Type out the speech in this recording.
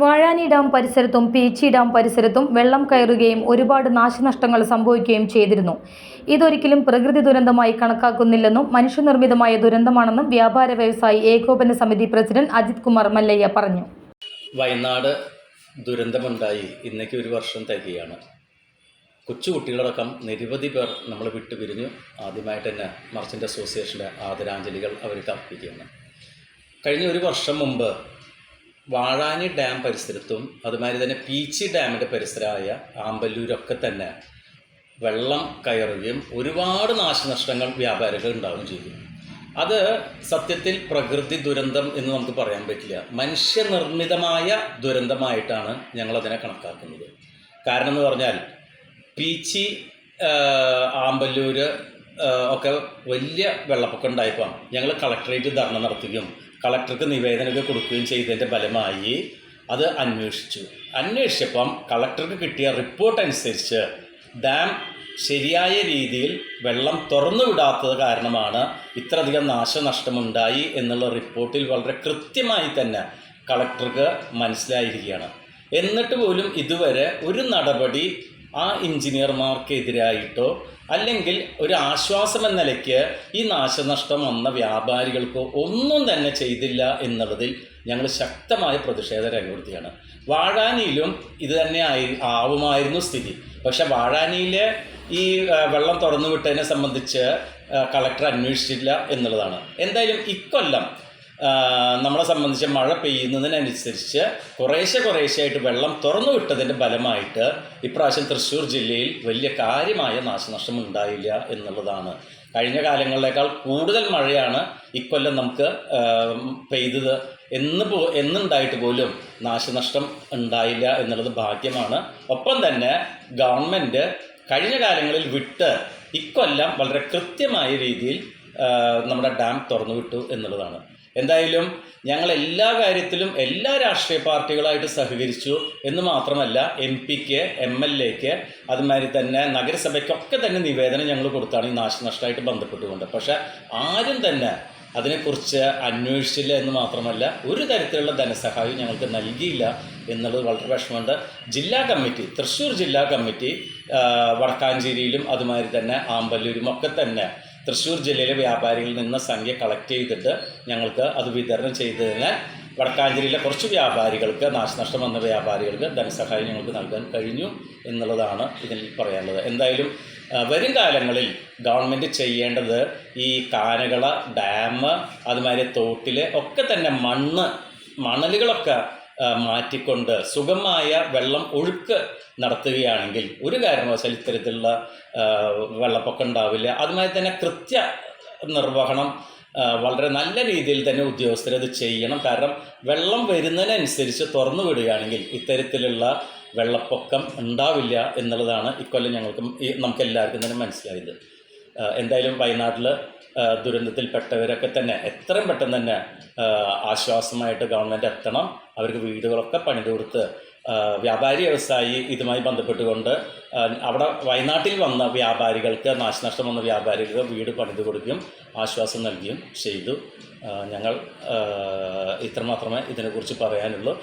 Vazhani dam പരിസരത്തും Peechi dam പരിസരത്തും വെള്ളം കയറുകയും ഒരുപാട് നാശനഷ്ടങ്ങൾ സംഭവിക്കുകയും ചെയ്തിരുന്നു. ഇതൊരിക്കലും പ്രകൃതി ദുരന്തമായി കണക്കാക്കുന്നില്ലെന്നും മനുഷ്യനിർമ്മിതമായ ദുരന്തമാണെന്നും വ്യാപാര വ്യവസായി ഏകോപന സമിതി പ്രസിഡന്റ് അജിത് കുമാർ മല്ലയ്യ പറഞ്ഞു. വയനാട് ദുരന്തമുണ്ടായി ഇന്നേക്ക് ഒരു വർഷം തികയാണ്. കൊച്ചുകുട്ടികളടക്കം നിരവധി പേർ നമ്മൾ വിട്ടുപിരിഞ്ഞു. ആദ്യമായിട്ട് തന്നെ മർച്ചൻ്റ് അസോസിയേഷൻ്റെ ആദരാഞ്ജലികൾ അവർക്ക് അർപ്പിക്കുകയാണ്. കഴിഞ്ഞ ഒരു വർഷം മുമ്പ് വാഴാനി ഡാം പരിസരത്തും അതുമാതിരി തന്നെ പീച്ചി ഡാമിൻ്റെ പരിസരമായ ആമ്പല്ലൂരൊക്കെ തന്നെ വെള്ളം കയറുകയും ഒരുപാട് നാശനഷ്ടങ്ങൾ വ്യാപാരികൾ ഉണ്ടാവുകയും ചെയ്തു. അത് സത്യത്തിൽ പ്രകൃതി ദുരന്തം എന്ന് നമുക്ക് പറയാൻ പറ്റില്ല, മനുഷ്യനിർമ്മിതമായ ദുരന്തമായിട്ടാണ് ഞങ്ങളതിനെ കണക്കാക്കുന്നത്. കാരണം എന്ന് പറഞ്ഞാൽ പീച്ചി ആമ്പല്ലൂർ ഒക്കെ വലിയ വെള്ളപ്പൊക്കം ഉണ്ടായപ്പോൾ ഞങ്ങൾ കളക്ടറേറ്റ് ധർണ നടത്തുകയും കളക്ടർക്ക് നിവേദനമൊക്കെ കൊടുക്കുകയും ചെയ്തതിൻ്റെ ഫലമായി അത് അന്വേഷിച്ചപ്പം കളക്ടർക്ക് കിട്ടിയ റിപ്പോർട്ട് അനുസരിച്ച് ഡാം ശരിയായ രീതിയിൽ വെള്ളം തുറന്നു വിടാത്തത് കാരണമാണ് ഇത്രയധികം നാശനഷ്ടമുണ്ടായി എന്നുള്ള റിപ്പോർട്ടിൽ വളരെ കൃത്യമായി തന്നെ കളക്ടർക്ക് മനസ്സിലായിരിക്കുകയാണ്. എന്നിട്ട് പോലും ഇതുവരെ ഒരു നടപടി ആ എഞ്ചിനീയർമാർക്കെതിരായിട്ടോ അല്ലെങ്കിൽ ഒരു ആശ്വാസം എന്ന നിലയ്ക്ക് ഈ നാശനഷ്ടം വന്ന വ്യാപാരികൾക്കോ ഒന്നും തന്നെ ചെയ്തില്ല എന്നുള്ളതിൽ ഞങ്ങൾ ശക്തമായ പ്രതിഷേധം രേഖപ്പെടുത്തുകയാണ്. വാഴാനിയിലും ഇത് തന്നെ ആവുമായിരുന്നു സ്ഥിതി. പക്ഷെ വാഴാനിയിലെ ഈ വെള്ളം തുറന്നു വിട്ടതിനെ സംബന്ധിച്ച് കളക്ടർ അന്വേഷിച്ചില്ല എന്നുള്ളതാണ്. എന്തായാലും ഇക്കൊല്ലം നമ്മളെ സംബന്ധിച്ച് മഴ പെയ്യുന്നതിനനുസരിച്ച് കുറേശ്ശെയായിട്ട് വെള്ളം തുറന്നു വിട്ടതിൻ്റെ ഫലമായിട്ട് ഇപ്രാവശ്യം തൃശ്ശൂർ ജില്ലയിൽ വലിയ കാര്യമായ നാശനഷ്ടം ഉണ്ടായില്ല എന്നുള്ളതാണ്. കഴിഞ്ഞ കാലങ്ങളിലേക്കാൾ കൂടുതൽ മഴയാണ് ഇക്കൊല്ലം നമുക്ക് പെയ്തത് എന്നുണ്ടായിട്ട് പോലും നാശനഷ്ടം ഉണ്ടായില്ല എന്നുള്ളത് ഭാഗ്യമാണ്. ഒപ്പം തന്നെ ഗവൺമെൻറ് കഴിഞ്ഞ കാലങ്ങളിൽ വിട്ട് ഇക്കൊല്ലം വളരെ കൃത്യമായ രീതിയിൽ നമ്മുടെ ഡാം തുറന്നു വിട്ടു എന്നുള്ളതാണ്. എന്തായാലും ഞങ്ങൾ എല്ലാ കാര്യത്തിലും എല്ലാ രാഷ്ട്രീയ പാർട്ടികളായിട്ട് സഹകരിച്ചു എന്ന് മാത്രമല്ല MP-ക്ക് MLA-ക്ക് അതുമാതിരി തന്നെ നഗരസഭയ്ക്കൊക്കെ തന്നെ നിവേദനം ഞങ്ങൾ കൊടുത്താണ് ഈ നാശനഷ്ടമായിട്ട് ബന്ധപ്പെട്ടുകൊണ്ട്. പക്ഷേ ആരും തന്നെ അതിനെക്കുറിച്ച് അന്വേഷിച്ചില്ല എന്ന് മാത്രമല്ല ഒരു തരത്തിലുള്ള ധനസഹായം ഞങ്ങൾക്ക് നൽകിയില്ല എന്നുള്ളത് വളരെ വിഷമമുണ്ട്. ജില്ലാ കമ്മിറ്റി, തൃശ്ശൂർ ജില്ലാ കമ്മിറ്റി വടക്കാഞ്ചേരിയിലും അതുമാതിരി തന്നെ ആമ്പല്ലൂരും ഒക്കെ തന്നെ തൃശ്ശൂർ ജില്ലയിലെ വ്യാപാരികളിൽ നിന്ന് സംഖ്യ കളക്ട് ചെയ്തിട്ട് ഞങ്ങൾക്ക് അത് വിതരണം ചെയ്തതിനാൽ വടക്കാഞ്ചേരിയിലെ കുറച്ച് വ്യാപാരികൾക്ക്, നാശനഷ്ടം വന്ന വ്യാപാരികൾക്ക് ധനസഹായം ഞങ്ങൾക്ക് നൽകാൻ കഴിഞ്ഞു എന്നുള്ളതാണ് ഇതിൽ പറയാനുള്ളത്. എന്തായാലും വരും കാലങ്ങളിൽ ഗവൺമെൻറ് ചെയ്യേണ്ടത് ഈ കാനകള ഡാം അതുമാതിരി തോട്ടിലെ ഒക്കെ തന്നെ മണലുകളൊക്കെ മാറ്റിക്കൊണ്ട് സുഗമമായ വെള്ളം ഒഴുക്ക് നടത്തുകയാണെങ്കിൽ ഒരു കാരണവശാൽ ഇത്തരത്തിലുള്ള വെള്ളപ്പൊക്കം ഉണ്ടാവില്ല. അതുമാതിരി തന്നെ കൃത്യ നിർവഹണം വളരെ നല്ല രീതിയിൽ തന്നെ ഉദ്യോഗസ്ഥരത് ചെയ്യണം. കാരണം വെള്ളം വരുന്നതിനനുസരിച്ച് തുറന്നു വിടുകയാണെങ്കിൽ ഇത്തരത്തിലുള്ള വെള്ളപ്പൊക്കം ഉണ്ടാവില്ല എന്നുള്ളതാണ് ഇക്കൊല്ലം നമുക്കെല്ലാവർക്കും തന്നെ മനസ്സിലായത്. എന്തായാലും വയനാട്ടിൽ ദുരന്തത്തിൽപ്പെട്ടവരൊക്കെ തന്നെ എത്രയും പെട്ടെന്ന് തന്നെ ആശ്വാസമായിട്ട് ഗവൺമെൻറ് എത്തണം. അവർക്ക് വീടുകളൊക്കെ പണിത് കൊടുത്ത് വ്യാപാരി വ്യവസായി ഇതുമായി ബന്ധപ്പെട്ടുകൊണ്ട് അവിടെ വയനാട്ടിൽ വന്ന വ്യാപാരികൾക്ക്, നാശനഷ്ടം വന്ന വ്യാപാരികൾക്ക് വീട് പണിത് കൊടുക്കുകയും ആശ്വാസം നൽകുകയും ചെയ്തു. ഞങ്ങൾ ഇത്രമാത്രമേ ഇതിനെക്കുറിച്ച് പറയാനുള്ളൂ.